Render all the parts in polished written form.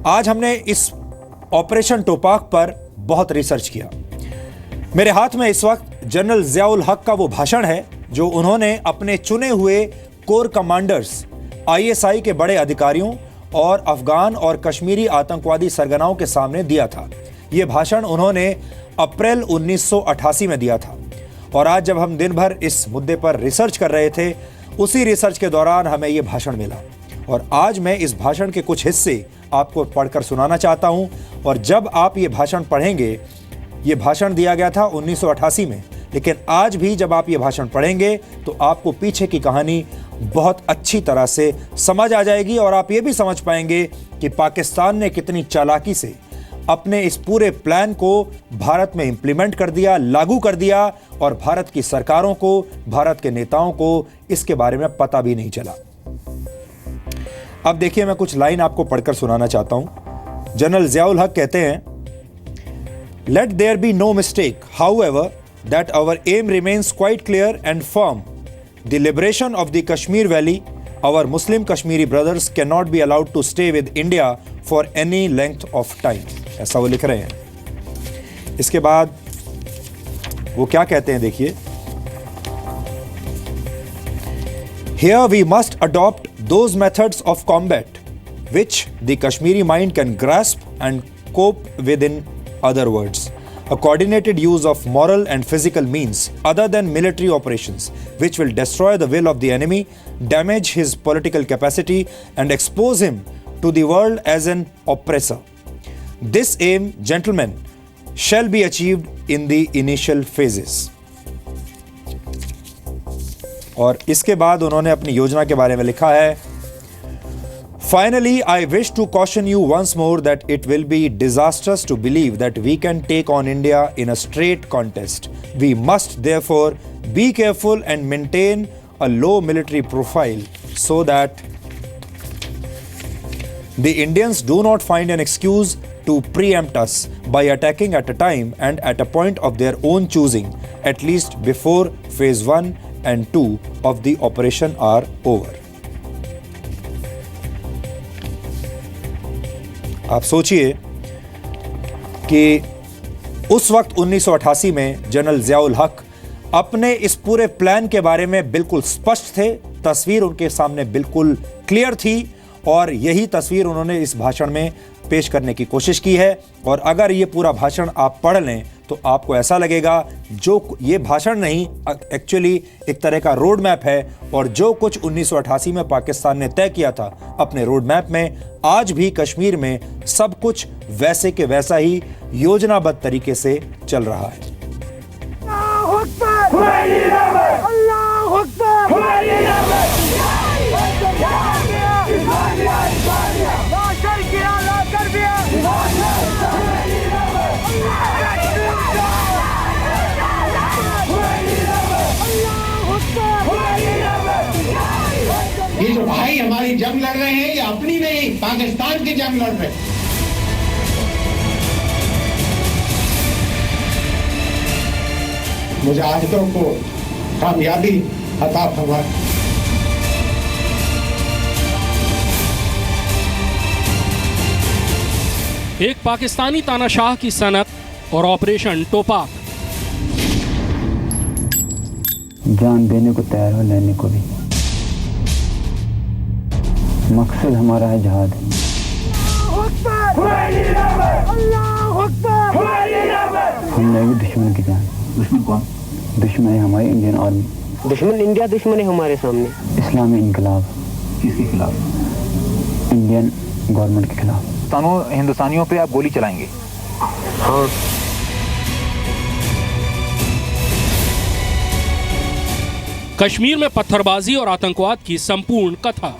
आज हमने इस ऑपरेशन टोपाक पर बहुत रिसर्च किया। मेरे हाथ में इस वक्त जनरल जियाउल हक का वो भाषण है जो उन्होंने अपने चुने हुए कोर कमांडर्स, आईएसआई के बड़े अधिकारियों और अफगान और कश्मीरी आतंकवादी सरगनाओं के सामने दिया था। यह भाषण उन्होंने अप्रैल 1988 में दिया था। और आज जब हम दिन भर इस मुद्दे पर रिसर्च कर रहे थे, उसी रिसर्च के दौरान हमें यह भाषण मिला और आज मैं इस भाषण के कुछ हिस्से आपको पढ़कर सुनाना चाहता हूं। और जब आप ये भाषण पढ़ेंगे, ये भाषण दिया गया था 1988 में, लेकिन आज भी जब आप ये भाषण पढ़ेंगे तो आपको पीछे की कहानी बहुत अच्छी तरह से समझ आ जाएगी और आप ये भी समझ पाएंगे कि पाकिस्तान ने कितनी चालाकी से अपने इस पूरे प्लान को भारत में इंप्लीमेंट कर दिया, लागू कर दिया और भारत की सरकारों को, भारत के नेताओं को इसके बारे में पता भी नहीं चला। अब देखिए, मैं कुछ लाइन आपको पढ़कर सुनाना चाहता हूं। जनरल जियाउल हक कहते हैं, let there be no mistake however that our aim remains quite clear and firm. The liberation of the Kashmir valley, our Muslim Kashmiri brothers can not be allowed to stay with India for any length of time. ऐसा वो लिख रहे हैं। इसके बाद वो क्या कहते हैं, देखिए, Here we must adopt those methods of combat which the Kashmiri mind can grasp and cope with. In other words, a coordinated use of moral and physical means other than military operations which will destroy the will of the enemy, damage his political capacity and expose him to the world as an oppressor. This aim, gentlemen, shall be achieved in the initial phases. और इसके बाद उन्होंने अपनी योजना के बारे में लिखा है, Finally, I wish to caution you once more that it will be disastrous to believe that we can take on India in a straight contest. We must therefore be careful and maintain a low military profile so that the Indians do not find an excuse to preempt us by attacking at a time and at a point of their own choosing, at least before phase 1 and 2 of the operation are over. आप सोचिए कि उस वक्त 1988 में general Ziaul हक अपने इस पूरे प्लान के बारे में बिल्कुल स्पष्ट थे, तस्वीर उनके सामने बिल्कुल क्लियर थी और यही तस्वीर उन्होंने इस भाषण में पेश करने की कोशिश की है। और अगर ये पूरा भाषण आप पढ़ लें तो आपको ऐसा लगेगा जो ये भाषण नहीं, एक्चुअली एक तरह का रोड मैप है और जो कुछ 1988 में पाकिस्तान ने तय किया था अपने रोड मैप में, आज भी कश्मीर में सब कुछ वैसे के वैसा ही योजनाबद्ध तरीके से चल रहा है। ये जो भाई हमारी जंग लड़ रहे हैं, ये अपनी नहीं, पाकिस्तान की जंग लड़ रहे हैं। मुजाहिदों को कामयाबी अता फरमाए। एक पाकिस्तानी तानाशाह की सनत और ऑपरेशन टोपाक। जान देने को तैयार हो, लेने को भी। मकसद हमारा है जहाद। हम लेंगे दुश्मन की जान। दुश्मन कौन? दुश्मन है हमारी इंडियन आर्मी। दुश्मन इंडिया, दुश्मन है हमारे सामने इस्लामी इनकलाब। किसके खिलाफ? इंडियन गवर्नमेंट के खिलाफ। हिंदुस्तानियों पे आप गोली चलाएंगे? हाँ। कश्मीर में पत्थरबाजी और आतंकवाद की संपूर्ण कथा।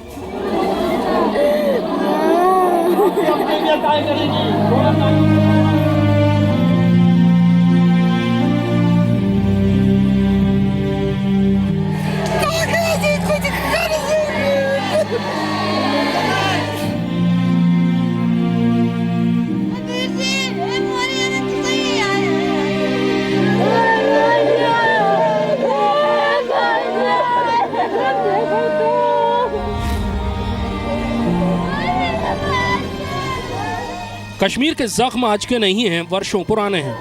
कश्मीर के जख्म आज के नहीं हैं, वर्षों पुराने हैं।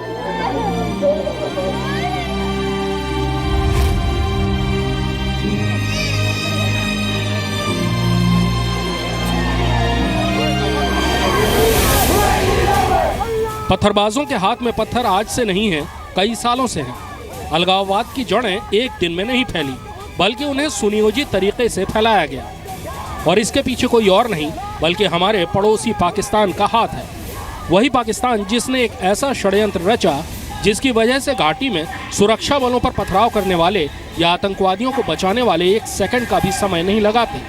पत्थरबाजों के हाथ में पत्थर आज से नहीं है, कई सालों से हैं। अलगाववाद की जड़ें एक दिन में नहीं फैली, बल्कि उन्हें सुनियोजित तरीके से फैलाया गया। और इसके पीछे कोई और नहीं बल्कि हमारे पड़ोसी पाकिस्तान का हाथ है। वही पाकिस्तान जिसने एक ऐसा षड्यंत्र रचा जिसकी वजह से घाटी में सुरक्षा बलों पर पथराव करने वाले या आतंकवादियों को बचाने वाले एक सेकंड का भी समय नहीं लगाते।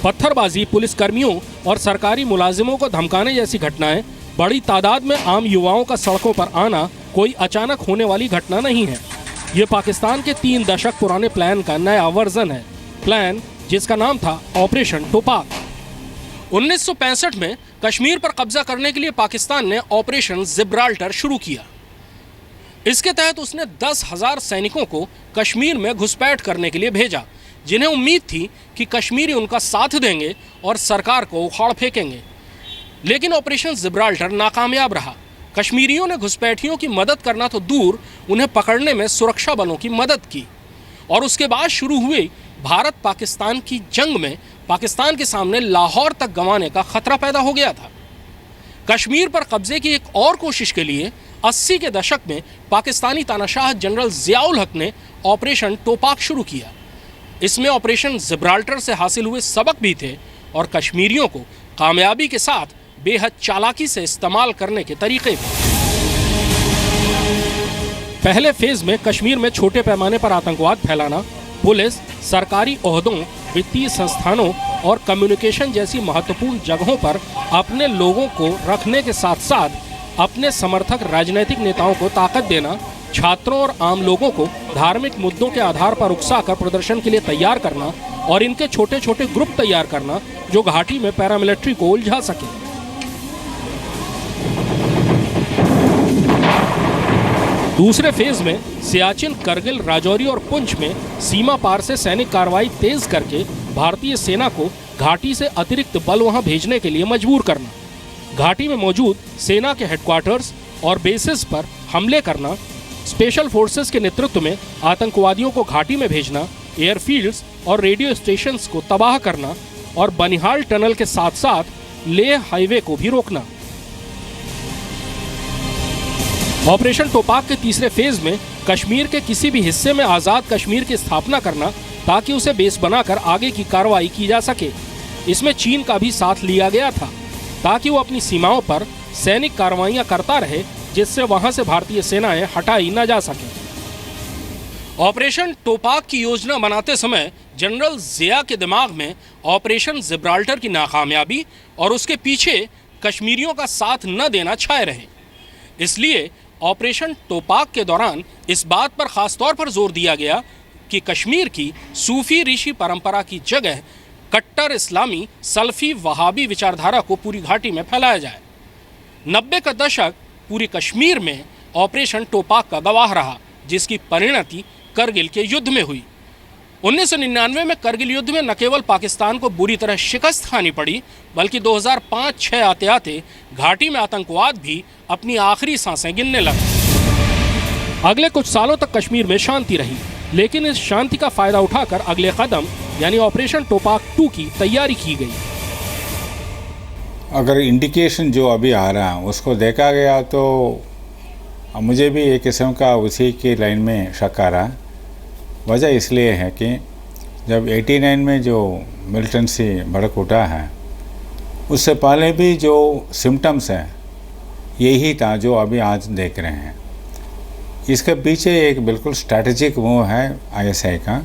पत्थरबाजी, पुलिसकर्मियों और सरकारी मुलाजिमों को धमकाने जैसी घटनाएं, बड़ी तादाद में आम युवाओं का सड़कों पर आना कोई अचानक होने वाली घटना नहीं है। ये पाकिस्तान के 3 दशक पुराने प्लान का नया वर्जन है। प्लान जिसका नाम था ऑपरेशन टोपाक। 1965 में कश्मीर पर कब्जा करने के लिए पाकिस्तान ने ऑपरेशन जिब्राल्टर शुरू किया। इसके तहत उसने 10,000 सैनिकों को कश्मीर में घुसपैठ करने के लिए भेजा, जिन्हें उम्मीद थी कि कश्मीरी उनका साथ देंगे और सरकार को उखाड़ फेंकेंगे। लेकिन ऑपरेशन जिब्राल्टर नाकामयाब रहा। कश्मीरियों ने घुसपैठियों की मदद करना तो दूर, उन्हें पकड़ने में सुरक्षा बलों की मदद की। और उसके बाद शुरू हुई भारत पाकिस्तान की जंग में पाकिस्तान के सामने लाहौर तक गंवाने का खतरा पैदा हो गया था। कश्मीर पर कब्जे की एक और कोशिश के लिए 80 के दशक में पाकिस्तानी तानाशाह जनरल जियाउल हक ने ऑपरेशन टोपाक शुरू किया। इसमें ऑपरेशन जिब्राल्टर से हासिल हुए सबक भी थे और कश्मीरियों को कामयाबी के साथ बेहद चालाकी से इस्तेमाल करने के तरीके भी। पहले फेज में कश्मीर में छोटे पैमाने पर आतंकवाद फैलाना, पुलिस, सरकारी ओहदों, वित्तीय संस्थानों और कम्युनिकेशन जैसी महत्वपूर्ण जगहों पर अपने लोगों को रखने के साथ साथ अपने समर्थक राजनीतिक नेताओं को ताकत देना, छात्रों और आम लोगों को धार्मिक मुद्दों के आधार पर उकसाकर प्रदर्शन के लिए तैयार करना और इनके छोटे छोटे ग्रुप तैयार करना जो घाटी में पैरामिलिट्री को उलझा सके। दूसरे फेज में सियाचिन, करगिल, राजौरी और पुंछ में सीमा पार से सैनिक कार्रवाई तेज करके भारतीय सेना को घाटी से अतिरिक्त बल वहां भेजने के लिए मजबूर करना, घाटी में मौजूद सेना के हेडक्वार्टर्स और बेसिस पर हमले करना, स्पेशल फोर्सेस के नेतृत्व में आतंकवादियों को घाटी में भेजना, एयरफील्ड्स और रेडियो स्टेशंस को तबाह करना और बनिहाल टनल के साथ साथ लेह हाईवे को भी रोकना। ऑपरेशन टोपाक के तीसरे फेज में कश्मीर के किसी भी हिस्से में आज़ाद कश्मीर की स्थापना करना ताकि उसे बेस बनाकर आगे की कार्रवाई की जा सके। इसमें चीन का भी साथ लिया गया था ताकि वो अपनी सीमाओं पर सैनिक कार्रवाइयां करता रहे, जिससे वहां से भारतीय सेनाएं हटाई न जा सके। ऑपरेशन टोपाक की योजना बनाते समय जनरल जिया के दिमाग में ऑपरेशन जिब्राल्टर की नाकामयाबी और उसके पीछे कश्मीरियों का साथ न देना छाए रहे। इसलिए ऑपरेशन टोपाक के दौरान इस बात पर खास तौर पर जोर दिया गया कि कश्मीर की सूफी ऋषि परंपरा की जगह कट्टर इस्लामी सल्फी वहाबी विचारधारा को पूरी घाटी में फैलाया जाए। 90 का दशक पूरी कश्मीर में ऑपरेशन टोपाक का गवाह रहा, जिसकी परिणति करगिल के युद्ध में हुई। 1999 में करगिल युद्ध में न केवल पाकिस्तान को बुरी तरह शिकस्त खानी पड़ी, बल्कि 2005-06 आते आते घाटी में आतंकवाद भी अपनी आखिरी सांसें गिनने लगा। अगले कुछ सालों तक कश्मीर में शांति रही, लेकिन इस शांति का फायदा उठाकर अगले कदम यानी ऑपरेशन टोपाक 2 की तैयारी की गई। अगर इंडिकेशन जो अभी आ रहा है उसको देखा गया तो मुझे भी एक किस्म का उसी की लाइन में शक आ रहा। वजह इसलिए है कि जब 89 में जो मिलिटेंसी भड़क उठा है, उससे पहले भी जो सिम्टम्स हैं यही था जो अभी आज देख रहे हैं। इसके पीछे एक बिल्कुल स्ट्रैटेजिक मूव है आईएसआई का।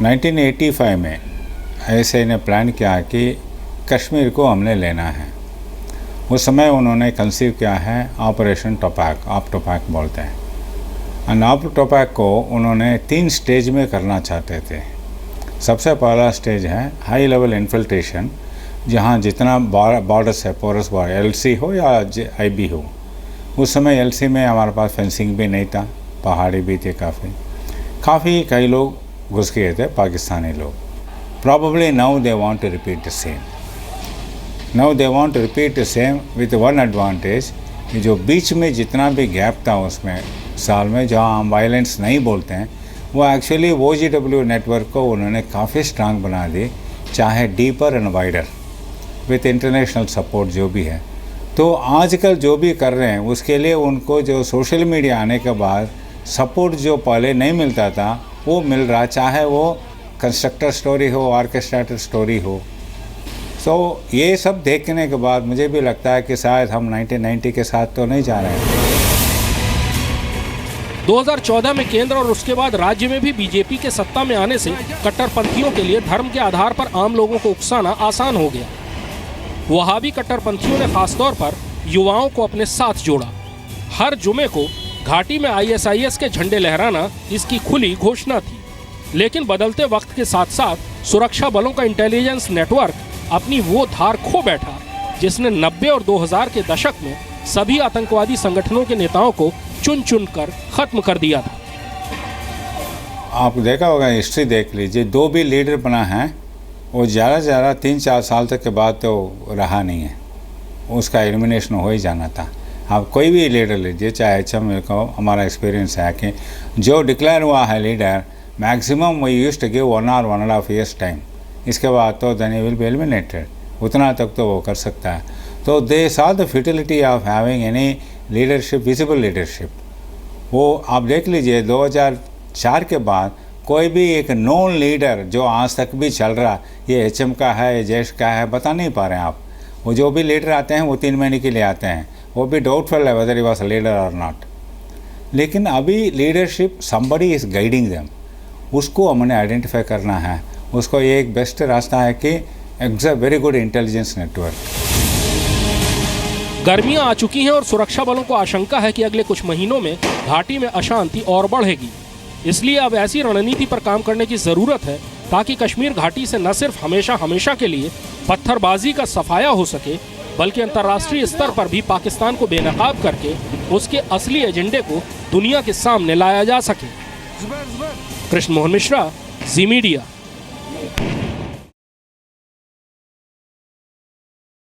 1985 में आईएसआई ने प्लान किया कि कश्मीर को हमने लेना है। उस समय उन्होंने कंसीव किया है ऑपरेशन टोपाक, आप टोपाक बोलते हैं। और आप टोपाक को उन्होंने 3 स्टेज में करना चाहते थे। सबसे पहला स्टेज है हाई लेवल इन्फिल्ट्रेशन, जहाँ जितना बॉर्डर्स है, पोरस बॉर्डर, एलसी हो या आईबी हो। उस समय एलसी में हमारे पास फेंसिंग भी नहीं था, पहाड़ी भी थे काफ़ी। काफ़ी कई लोग घुस गए थे पाकिस्तानी लोग। Probably now they want to repeat the same. Now they want to repeat the same with one advantage कि जो बीच में जितना भी गैप था उसमें साल में जहाँ हम वायलेंस नहीं बोलते हैं, वो एक्चुअली OGW नेटवर्क को उन्होंने काफ़ी स्ट्रांग बना दी, चाहे deeper and wider with international support जो भी है। तो आजकल जो भी कर रहे हैं उसके लिए उनको जो सोशल मीडिया आने के बाद सपोर्ट जो पहले नहीं मिलता था वो मिल रहा, चाहे वो कंस्ट्रक्टर स्टोरी हो, ऑर्केस्ट्रेटेड स्टोरी हो। तो ये सब देखने के बाद मुझे भी लगता है कि शायद हम 1990 के साथ तो नहीं जा रहे हैं। 2014 में केंद्र और उसके बाद राज्य में भी बीजेपी के सत्ता में आने से कट्टरपंथियों के लिए धर्म के आधार पर आम लोगों को उकसाना आसान हो गया। वहाबी कट्टरपंथियों ने खासतौर पर युवाओं को अपने साथ जोड़ा। हर जुमे को घाटी में ISIS के झंडे लहराना इसकी खुली घोषणा थी। लेकिन बदलते वक्त के साथ साथ सुरक्षा बलों का इंटेलिजेंस नेटवर्क अपनी वो धार खो बैठा जिसने 90 और 2000 के दशक में सभी आतंकवादी संगठनों के नेताओं को चुन चुन कर खत्म कर दिया था। आप देखा होगा, हिस्ट्री देख लीजिए, जो भी लीडर बना है वो ज़्यादा से ज़्यादा 3-4 साल तक के बाद तो रहा नहीं है, उसका एलिमिनेशन हो ही जाना था। आप कोई भी लीडर लीजिए, चाहे HM को हमारा एक्सपीरियंस है कि जो डिक्लेयर हुआ है leader, maximum we used to give 1 or 1.5 years time, इसके बाद तो then he will be eliminated, उतना तक तो वो कर सकता है। तो they saw the futility of having any leadership, visible leadership. वो आप देख लीजिए 2004 के बाद कोई भी एक नॉन लीडर जो आज तक भी चल रहा, ये HM का है, ये जैश का है, बता नहीं पा रहे हैं आप। वो जो भी लीडर आते हैं वो 3 महीने के लिए आते हैं, वो भी डाउटफुल है weather he was a leader और नॉट। लेकिन अभी leadership somebody is guiding them, उसको हमने आइडेंटिफाई करना है। उसको एक बेस्ट रास्ता है कि it's a very good intelligence network. गर्मियां आ चुकी हैं और सुरक्षा बलों को आशंका है कि अगले कुछ महीनों में घाटी में अशांति और बढ़ेगी। इसलिए अब ऐसी रणनीति पर काम करने की जरूरत है ताकि कश्मीर घाटी से न सिर्फ हमेशा हमेशा के लिए पत्थरबाजी का सफाया हो सके, बल्कि अंतर्राष्ट्रीय स्तर पर भी पाकिस्तान को बेनकाब करके उसके असली एजेंडे को दुनिया के सामने लाया जा सके। कृष्ण मोहन मिश्रा, जी मीडिया।